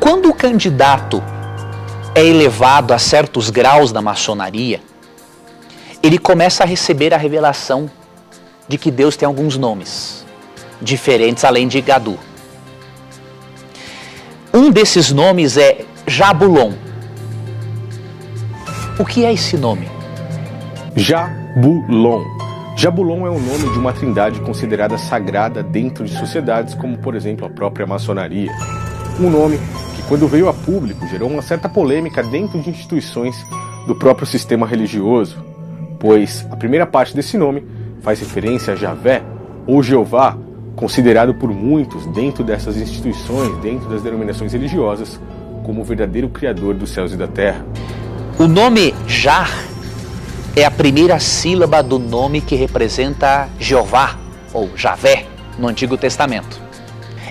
Quando o candidato é elevado a certos graus da maçonaria, ele começa a receber a revelação de que Deus tem alguns nomes diferentes além de Gadu. Um desses nomes é Jabulon. O que é esse nome? Jabulon. Jabulon é o nome de uma trindade considerada sagrada dentro de sociedades como, por exemplo, a própria maçonaria. Um nome que, quando veio a público, gerou uma certa polêmica dentro de instituições do próprio sistema religioso, pois a primeira parte desse nome faz referência a Javé, ou Jeová, considerado por muitos dentro dessas instituições, dentro das denominações religiosas, como o verdadeiro Criador dos céus e da terra. O nome Jar é a primeira sílaba do nome que representa Jeová, ou Javé, no Antigo Testamento.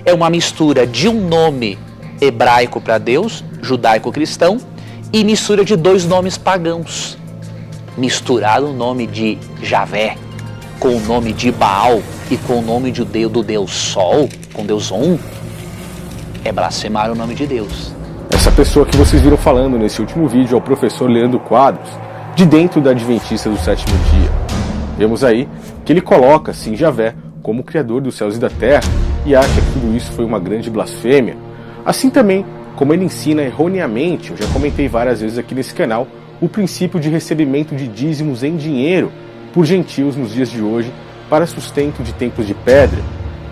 É uma mistura de um nome hebraico para Deus, judaico-cristão, e mistura de dois nomes pagãos. Misturar o nome de Javé com o nome de Baal e com o nome do Deus Sol, com Deus On, é blasfemar o nome de Deus. Essa pessoa que vocês viram falando nesse último vídeo é o professor Leandro Quadros, de dentro da Adventista do Sétimo Dia. Vemos aí que ele coloca, sim, Javé como Criador dos céus e da terra e acha que tudo isso foi uma grande blasfêmia. Assim também como ele ensina erroneamente, eu já comentei várias vezes aqui nesse canal, o princípio de recebimento de dízimos em dinheiro por gentios nos dias de hoje para sustento de templos de pedra,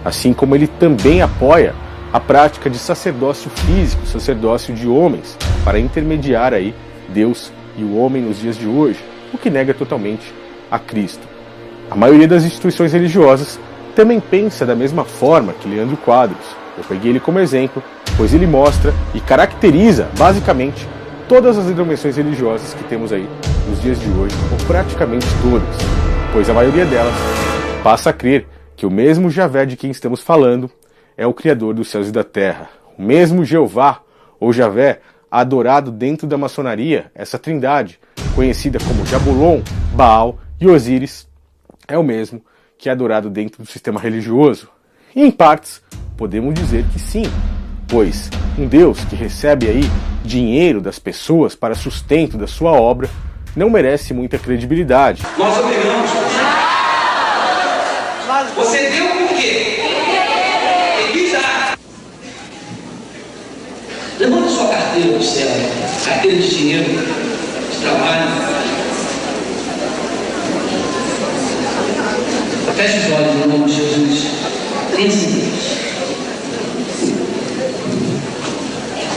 assim como ele também apoia a prática de sacerdócio físico, sacerdócio de homens, para intermediar aí Deus e o homem nos dias de hoje, o que nega totalmente a Cristo. A maioria das instituições religiosas também pensa da mesma forma que Leandro Quadros. Eu peguei ele como exemplo, pois ele mostra e caracteriza, basicamente, todas as denominações religiosas que temos aí nos dias de hoje, ou praticamente todas, pois a maioria delas passa a crer que o mesmo Javé de quem estamos falando é o Criador dos céus e da terra. O mesmo Jeová, ou Javé, adorado dentro da maçonaria, essa trindade, conhecida como Jabulon, Baal e Osíris, é o mesmo que é adorado dentro do sistema religioso. E em partes, podemos dizer que sim, pois um Deus que recebe aí dinheiro das pessoas para sustento da sua obra não merece muita credibilidade. Nós obrigamos. Você deu por quê? Levanta sua carteira do céu, carteira de dinheiro, de trabalho. Feche os olhos no nome de Jesus. Pense em Deus.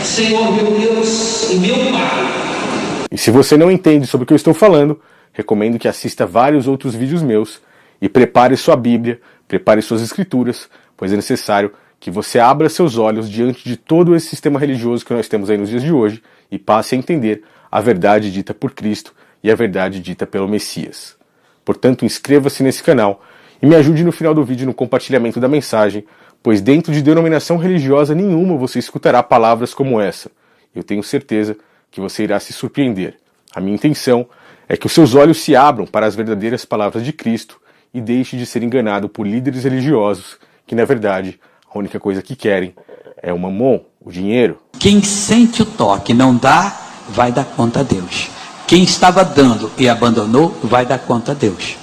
Senhor, meu Deus e meu Pai. E se você não entende sobre o que eu estou falando, recomendo que assista vários outros vídeos meus e prepare sua Bíblia, prepare suas escrituras, pois é necessário que você abra seus olhos diante de todo esse sistema religioso que nós temos aí nos dias de hoje e passe a entender a verdade dita por Cristo e a verdade dita pelo Messias. Portanto, inscreva-se nesse canal e me ajude no final do vídeo no compartilhamento da mensagem, pois dentro de denominação religiosa nenhuma você escutará palavras como essa. Eu tenho certeza que você irá se surpreender. A minha intenção é que os seus olhos se abram para as verdadeiras palavras de Cristo e deixe de ser enganado por líderes religiosos que, na verdade, a única coisa que querem é o mamon, o dinheiro. Quem sente o toque e não dá, vai dar conta a Deus. Quem estava dando e abandonou, vai dar conta a Deus.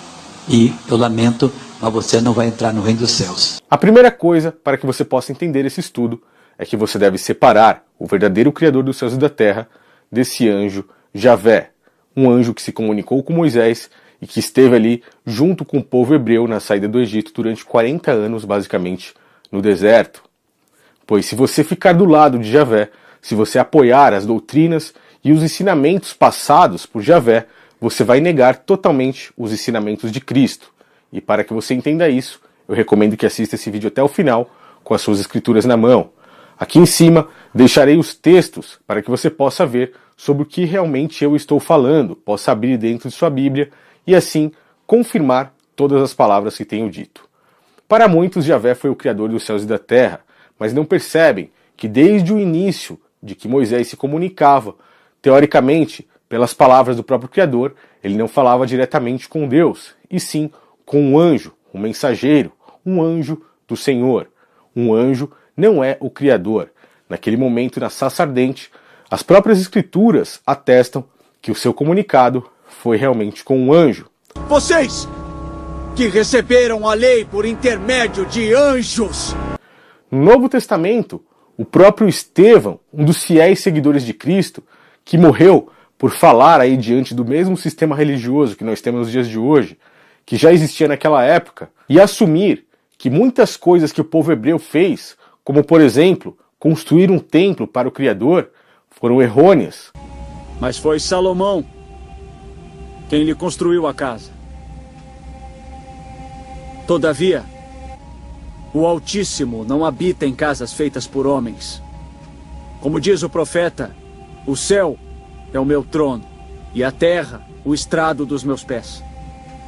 E eu lamento, mas você não vai entrar no reino dos céus. A primeira coisa para que você possa entender esse estudo é que você deve separar o verdadeiro Criador dos céus e da terra desse anjo Javé, um anjo que se comunicou com Moisés e que esteve ali junto com o povo hebreu na saída do Egito durante 40 anos, basicamente, no deserto. Pois se você ficar do lado de Javé, se você apoiar as doutrinas e os ensinamentos passados por Javé, você vai negar totalmente os ensinamentos de Cristo. E para que você entenda isso, eu recomendo que assista esse vídeo até o final, com as suas escrituras na mão. Aqui em cima, deixarei os textos para que você possa ver sobre o que realmente eu estou falando, possa abrir dentro de sua Bíblia e assim confirmar todas as palavras que tenho dito. Para muitos, Javé foi o Criador dos céus e da terra, mas não percebem que desde o início de que Moisés se comunicava, teoricamente, pelas palavras do próprio Criador, ele não falava diretamente com Deus, e sim com um anjo, um mensageiro, um anjo do Senhor. Um anjo não é o Criador. naquele momento na Sarça Ardente, as próprias escrituras atestam que o seu comunicado foi realmente com um anjo. Vocês que receberam a lei por intermédio de anjos! No Novo Testamento, o próprio Estevão, um dos fiéis seguidores de Cristo, que morreu por falar aí diante do mesmo sistema religioso que nós temos nos dias de hoje, que já existia naquela época, e assumir que muitas coisas que o povo hebreu fez, como por exemplo, construir um templo para o Criador, foram errôneas. Mas foi Salomão quem lhe construiu a casa. Todavia, o Altíssimo não habita em casas feitas por homens. Como diz o profeta, o céu é o meu trono e a terra o estrado dos meus pés.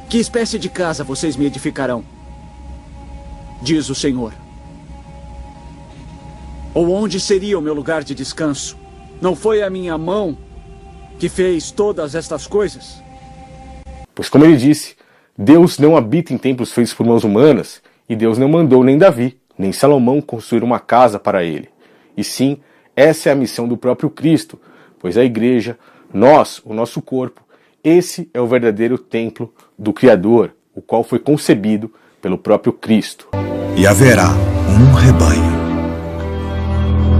Que espécie de casa vocês me edificarão? Diz o Senhor. Ou onde seria o meu lugar de descanso? Não foi a minha mão que fez todas estas coisas? Pois como ele disse, Deus não habita em templos feitos por mãos humanas, e Deus não mandou nem Davi, nem Salomão construir uma casa para ele. E sim, essa é a missão do próprio Cristo, pois a igreja, nós, o nosso corpo, esse é o verdadeiro templo do Criador, o qual foi concebido pelo próprio Cristo. E haverá um rebanho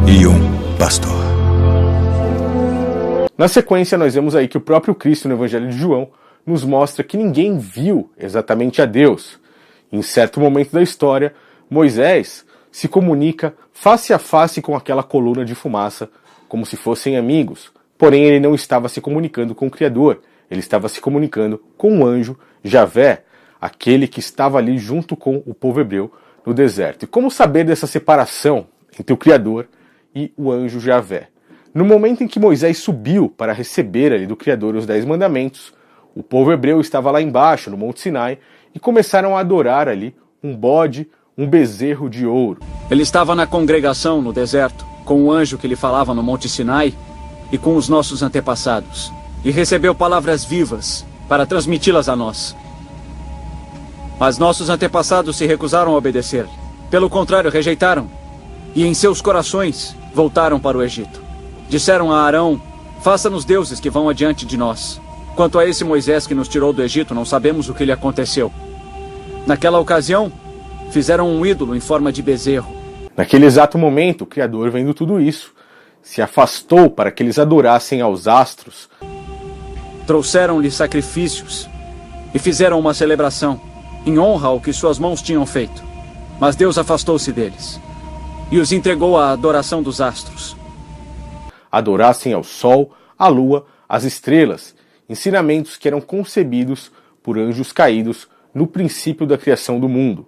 e um pastor. Na sequência, nós vemos aí que o próprio Cristo, no Evangelho de João, nos mostra que ninguém viu exatamente a Deus. Em certo momento da história, Moisés se comunica face a face com aquela coluna de fumaça, como se fossem amigos. Porém, ele não estava se comunicando com o Criador, ele estava se comunicando com o anjo Javé, aquele que estava ali junto com o povo hebreu no deserto. E como saber dessa separação entre o Criador e o anjo Javé? No momento em que Moisés subiu para receber ali do Criador os 10 mandamentos, o povo hebreu estava lá embaixo, no Monte Sinai, e começaram a adorar ali um bode, um bezerro de ouro. Ele estava na congregação no deserto, com o anjo que lhe falava no Monte Sinai e com os nossos antepassados, e recebeu palavras vivas para transmiti-las a nós. Mas nossos antepassados se recusaram a obedecer. Pelo contrário, rejeitaram, e em seus corações voltaram para o Egito. Disseram a Arão: faça-nos deuses que vão adiante de nós. Quanto a esse Moisés que nos tirou do Egito, não sabemos o que lhe aconteceu. Naquela ocasião, fizeram um ídolo em forma de bezerro. Naquele exato momento, o Criador, vendo tudo isso, se afastou para que eles adorassem aos astros. Trouxeram-lhe sacrifícios e fizeram uma celebração, em honra ao que suas mãos tinham feito. Mas Deus afastou-se deles e os entregou à adoração dos astros. Adorassem ao sol, à lua, às estrelas, ensinamentos que eram concebidos por anjos caídos no princípio da criação do mundo.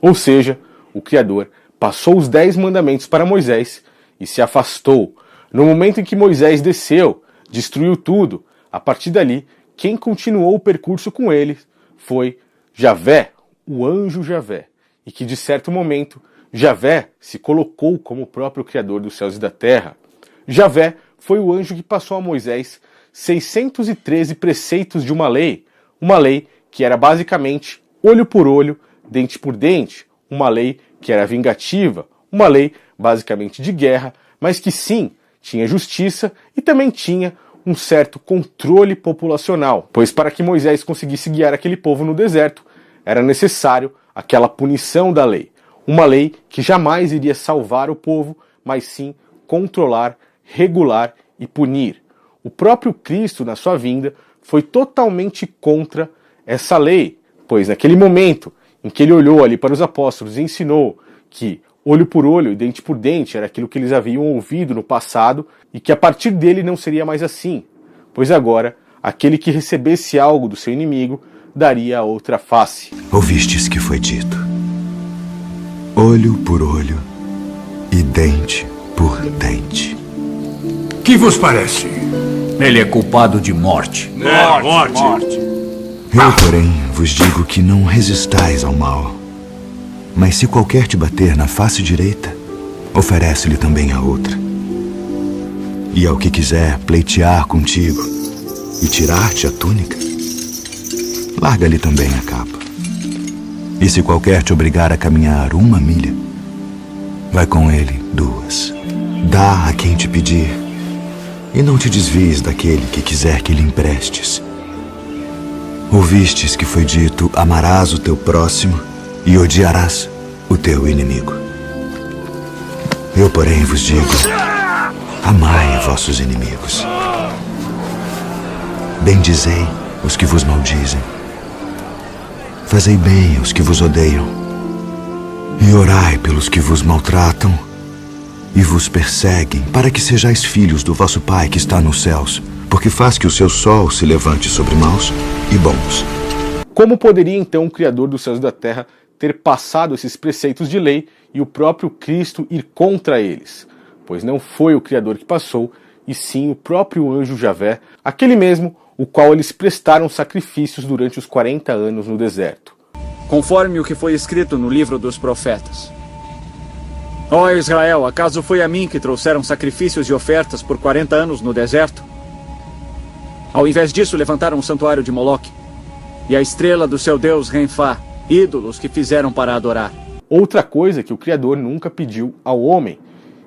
Ou seja, o Criador passou os 10 mandamentos para Moisés e se afastou. No momento em que Moisés desceu, destruiu tudo, a partir dali, quem continuou o percurso com ele foi Javé, o anjo Javé, e que de certo momento, Javé se colocou como o próprio Criador dos céus e da terra. Javé foi o anjo que passou a Moisés 613 preceitos de uma lei que era basicamente olho por olho, dente por dente, uma lei que era vingativa, uma lei basicamente de guerra, mas que sim, tinha justiça e também tinha um certo controle populacional, pois para que Moisés conseguisse guiar aquele povo no deserto, era necessário aquela punição da lei, uma lei que jamais iria salvar o povo, mas sim controlar, regular e punir. O próprio Cristo, na sua vinda, foi totalmente contra essa lei, pois naquele momento em que ele olhou ali para os apóstolos e ensinou que olho por olho e dente por dente era aquilo que eles haviam ouvido no passado e que a partir dele não seria mais assim, pois agora aquele que recebesse algo do seu inimigo daria a outra face. Ouvistes que foi dito: olho por olho e dente por dente. Que vos parece? Ele é culpado de morte. Morte. Eu, porém, vos digo que não resistais ao mal. Mas se qualquer te bater na face direita, oferece-lhe também a outra. E ao que quiser pleitear contigo e tirar-te a túnica, larga-lhe também a capa. E se qualquer te obrigar a caminhar 1 milha, vai com ele 2. Dá a quem te pedir, e não te desvies daquele que quiser que lhe emprestes. Ouvistes que foi dito: amarás o teu próximo e odiarás o teu inimigo. Eu, porém, vos digo: amai vossos inimigos. Bendizei os que vos maldizem. Fazei bem aos que vos odeiam. E orai pelos que vos maltratam e vos perseguem, para que sejais filhos do vosso Pai que está nos céus, porque faz que o seu sol se levante sobre maus e bons. Como poderia então o Criador dos céus e da terra ter passado esses preceitos de lei e o próprio Cristo ir contra eles? Pois não foi o Criador que passou, e sim o próprio anjo Javé, aquele mesmo o qual eles prestaram sacrifícios durante os 40 anos no deserto. Conforme o que foi escrito no livro dos profetas. Ó Israel, acaso foi a mim que trouxeram sacrifícios e ofertas por 40 anos no deserto? Ao invés disso, levantaram um santuário de Moloque e a estrela do seu deus Renfá, ídolos que fizeram para adorar. Outra coisa que o Criador nunca pediu ao homem,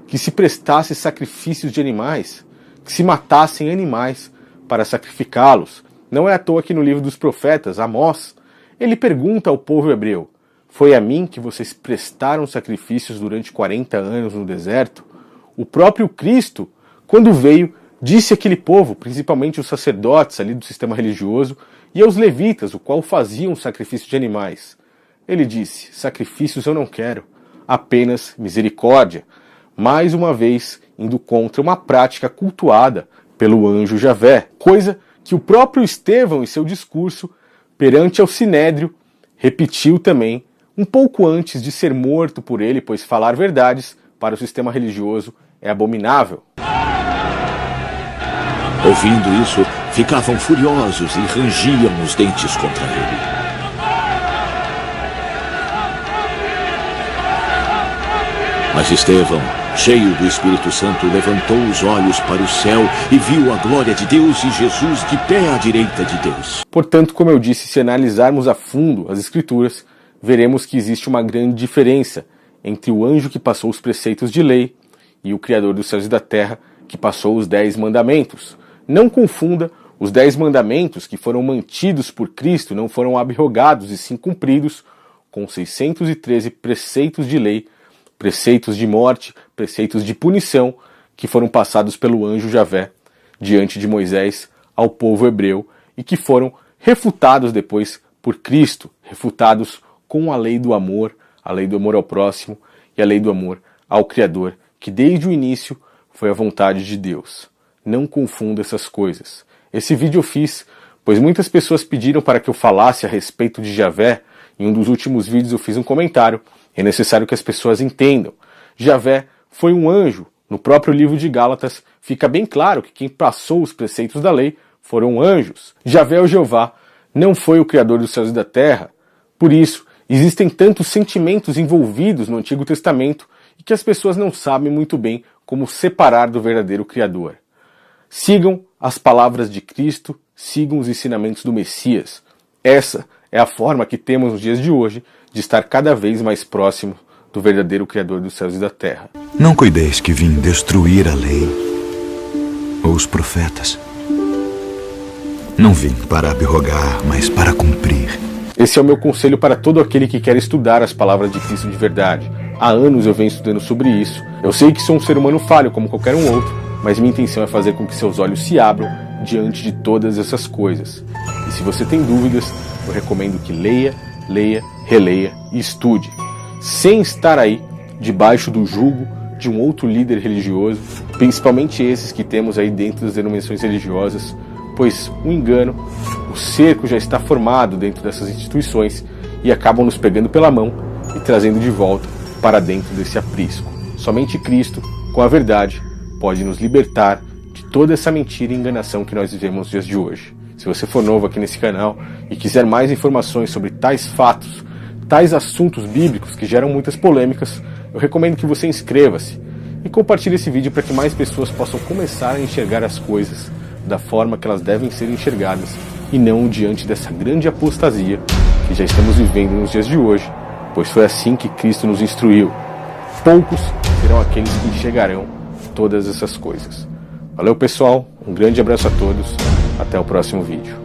que se prestasse sacrifícios de animais, que se matassem animais para sacrificá-los. Não é à toa que no livro dos profetas, Amós, ele pergunta ao povo hebreu: foi a mim que vocês prestaram sacrifícios durante 40 anos no deserto? O próprio Cristo, quando veio, disse àquele povo, principalmente os sacerdotes ali do sistema religioso, e aos levitas, o qual faziam sacrifício de animais. Ele disse: sacrifícios eu não quero, apenas misericórdia. Mais uma vez, indo contra uma prática cultuada pelo anjo Javé, coisa que o próprio Estevão, em seu discurso perante ao Sinédrio, repetiu também um pouco antes de ser morto por ele, pois falar verdades para o sistema religioso é abominável. Ouvindo isso, ficavam furiosos e rangiam os dentes contra ele. Mas Estevão, cheio do Espírito Santo, levantou os olhos para o céu e viu a glória de Deus e Jesus de pé à direita de Deus. Portanto, como eu disse, se analisarmos a fundo as Escrituras, veremos que existe uma grande diferença entre o anjo que passou os preceitos de lei e o Criador dos céus e da terra que passou os 10 mandamentos. Não confunda, os 10 mandamentos que foram mantidos por Cristo não foram abrogados e sim cumpridos com 613 preceitos de lei, preceitos de morte, preceitos de punição que foram passados pelo anjo Javé diante de Moisés ao povo hebreu e que foram refutados depois por Cristo, refutados com a lei do amor ao próximo e a lei do amor ao Criador, que desde o início foi a vontade de Deus. Não confunda essas coisas. Esse vídeo eu fiz, pois muitas pessoas pediram para que eu falasse a respeito de Javé. Em um dos últimos vídeos eu fiz um comentário. É necessário que as pessoas entendam. Javé foi um anjo. No próprio livro de Gálatas fica bem claro que quem passou os preceitos da lei foram anjos. Javé, o Jeová, não foi o Criador dos céus e da terra. Por isso, existem tantos sentimentos envolvidos no Antigo Testamento e que as pessoas não sabem muito bem como separar do verdadeiro Criador. Sigam as palavras de Cristo, sigam os ensinamentos do Messias. Essa é a forma que temos nos dias de hoje de estar cada vez mais próximo do verdadeiro Criador dos céus e da terra. Não cuideis que vim destruir a lei ou os profetas. Não vim para abrogar, mas para cumprir. Esse é o meu conselho para todo aquele que quer estudar as palavras de Cristo de verdade. Há anos eu venho estudando sobre isso. Eu sei que sou um ser humano falho, como qualquer um outro, mas minha intenção é fazer com que seus olhos se abram diante de todas essas coisas. E se você tem dúvidas, eu recomendo que leia, releia e estude, sem estar aí debaixo do jugo de um outro líder religioso, principalmente esses que temos aí dentro das denominações religiosas, pois o engano, o cerco já está formado dentro dessas instituições e acabam nos pegando pela mão e trazendo de volta para dentro desse aprisco. Somente Cristo, com a verdade, pode nos libertar de toda essa mentira e enganação que nós vivemos nos dias de hoje. Se você for novo aqui nesse canal e quiser mais informações sobre tais fatos, tais assuntos bíblicos que geram muitas polêmicas, eu recomendo que você inscreva-se e compartilhe esse vídeo para que mais pessoas possam começar a enxergar as coisas da forma que elas devem ser enxergadas e não diante dessa grande apostasia que já estamos vivendo nos dias de hoje, pois foi assim que Cristo nos instruiu. Poucos serão aqueles que enxergarão todas essas coisas. Valeu, pessoal, um grande abraço a todos, até o próximo vídeo.